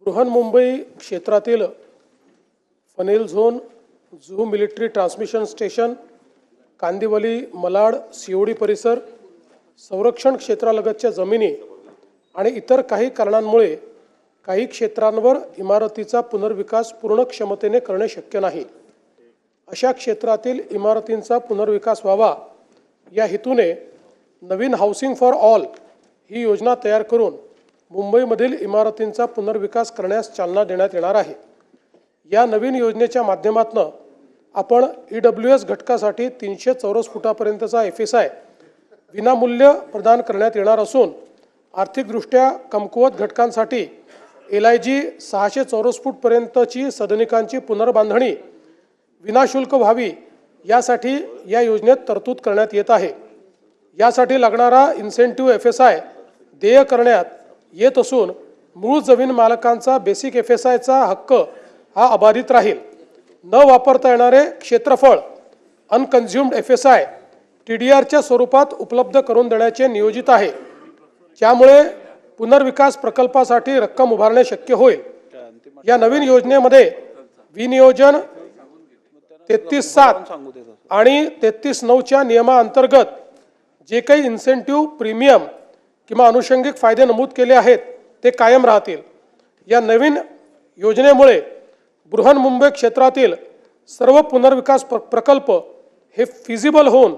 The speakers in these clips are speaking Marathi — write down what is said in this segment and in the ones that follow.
बृहन्मुंबई क्षेत्रातील funnel zone, Juhu military transmission station, Kandivali, Malad, COD परिसर, संरक्षण क्षेत्रालगतच्या जमिनी आणि इतर काही कारणांमुळे काही क्षेत्रांवर इमारतीचा पुनर्विकास पूर्ण क्षमतेने करणे शक्य नाही। अशा क्षेत्रातील इमारतींचा पुनर्विकास व्हावा या हेतूने नवीन हाऊसिंग फॉर ऑल ही योजना तयार करून मुंबईमधील इमारतींचा पुनर्विकास करण्यास चालना देण्यात येणार आहे। या नवीन योजनेच्या माध्यमातून आपण EWS घटकासाठी 300 चौरस फुटापर्यंतचा FSI विनामूल्य प्रदान करण्यात येणार असून आर्थिकदृष्ट्या कमकुवत घटकांसाठी LIG 600 चौरस फूटपर्यंतची सदनिकांची पुनर्बांधणी विनाशुल्क व्हावी यासाठी या योजनेत तरतूद करण्यात येत आहे। यासाठी लागणारा इन्सेंटिव्ह FSI देय करण्यात येत असून मूळ जमीन मालकांचा बेसिक FSIचा हक्क हा अबाधित राहील। न वापरता येणारे क्षेत्रफळ अनकन्झ्युम्ड FSI TDRच्या स्वरूपात उपलब्ध करून देण्याचे नियोजित आहे, ज्यामुळे पुनर्विकास प्रकल्पासाठी रक्कम उभारणे शक्य होईल। या नवीन योजनेमध्ये विनियोजन 33.7 आणि 33.9च्या नियमांतर्गत जे काही इन्सेंटिव्ह प्रीमियम किंवा अनुषंगिक फायदे नमूद केले आहेत ते कायम राहतील। या नवीन योजनेमुळे बृहन्मुंबई क्षेत्रातील सर्व पुनर्विकास प्रकल्प हे फिजिबल होऊन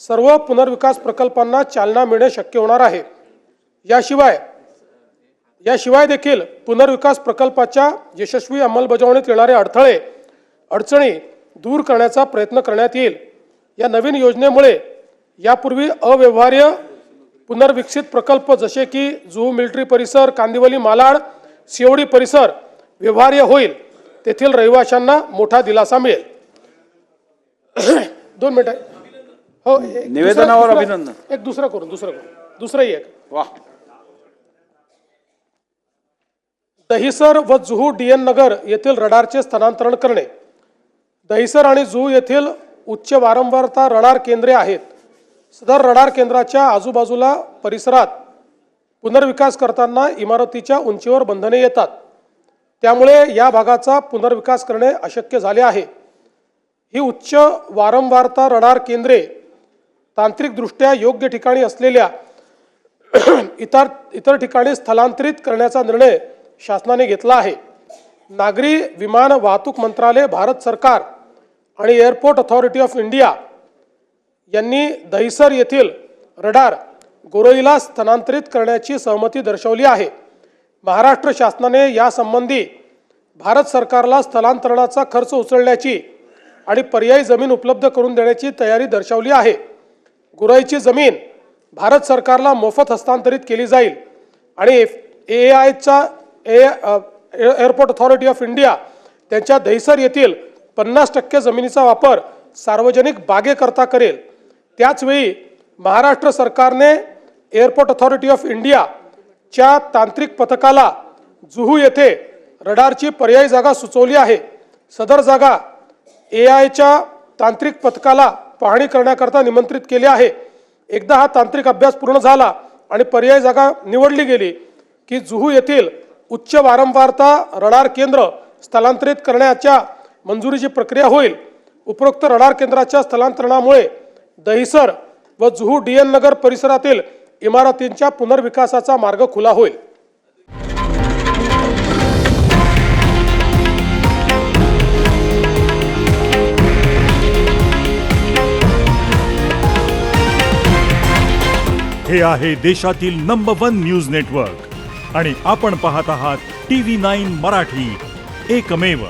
सर्व पुनर्विकास प्रकल्पांना चालना मिळणे शक्य होणार आहे। याशिवाय देखील पुनर्विकास प्रकल्पाच्या यशस्वी अंमलबजावणीत येणारे अडचणी दूर करण्याचा प्रयत्न करण्यात येईल। या नवीन योजनेमुळे यापूर्वी अव्यवहार्य पुनर्विकसित प्रकल्प जसे की जुहू मिलिटरी परिसर, कांदिवली, मालाड, सीओडी परिसर व्यवहार्य होईल। तेथील रहिवाशांना मोठा दिलासा मिळेल। 2 मिनिट हो, निवेदनावर अभिनंदन। एक दुसरंही एक वाह। दहिसर व जुहू DN नगर येथील रडारचे स्थानांतरण करणे। दहिसर आणि जुहू येथील उच्च वारंवारता रडार केंद्रे आहेत। सदर रडार केंद्राच्या आजूबाजूला परिसरात पुनर्विकास करताना इमारतीच्या उंचीवर बंधने येतात, त्यामुळे या भागाचा पुनर्विकास करणे अशक्य झाले आहे। ही उच्च वारंवारता रडार केंद्रे तांत्रिकदृष्ट्या योग्य ठिकाणी असलेल्या इतर ठिकाणी स्थलांतरित करण्याचा निर्णय शासनाने घेतला आहे। नागरी विमान वाहतूक मंत्रालय, भारत सरकार आणि एअरपोर्ट अथॉरिटी ऑफ इंडिया यांनी दहिसर येथील रडार गोरईला स्थानांतरित करण्याची सहमती दर्शवली आहे। महाराष्ट्र शासनाने यासंबंधी भारत सरकारला स्थलांतरणाचा खर्च उचलण्याची आणि पर्यायी जमीन उपलब्ध करून देण्याची तयारी दर्शवली आहे। गोरईची जमीन भारत सरकारला मोफत हस्तांतरित केली जाईल आणि एअरपोर्ट अथॉरिटी ऑफ इंडिया त्यांच्या दहिसर येथील 50% जमिनीचा वापर सार्वजनिक बागेकरता करेल। त्याचवेळी महाराष्ट्र सरकारने एअरपोर्ट अथॉरिटी ऑफ इंडियाच्या तांत्रिक पथकाला जुहू येथे रडारची पर्यायी जागा सुचवली आहे। सदर जागा AIच्या तांत्रिक पथकाला पाहणी करण्याकरता निमंत्रित केले आहे। एकदा हा तांत्रिक अभ्यास पूर्ण झाला आणि पर्यायी जागा निवडली गेली की जुहू येथील उच्च वारंवारता रडार केंद्र स्थलांतरित करण्याच्या मंजुरीची प्रक्रिया होईल। उपरोक्त रडार केंद्राच्या स्थलांतरणामुळे दहिसर व जुहू DN नगर परिसरातील इमारतींच्या पुनर्विकासाचा मार्ग खुला होईल। हे आहे देशातील नंबर 1 न्यूज नेटवर्क आणि आपण पाहत आहात TV9 मराठी, एकमेव।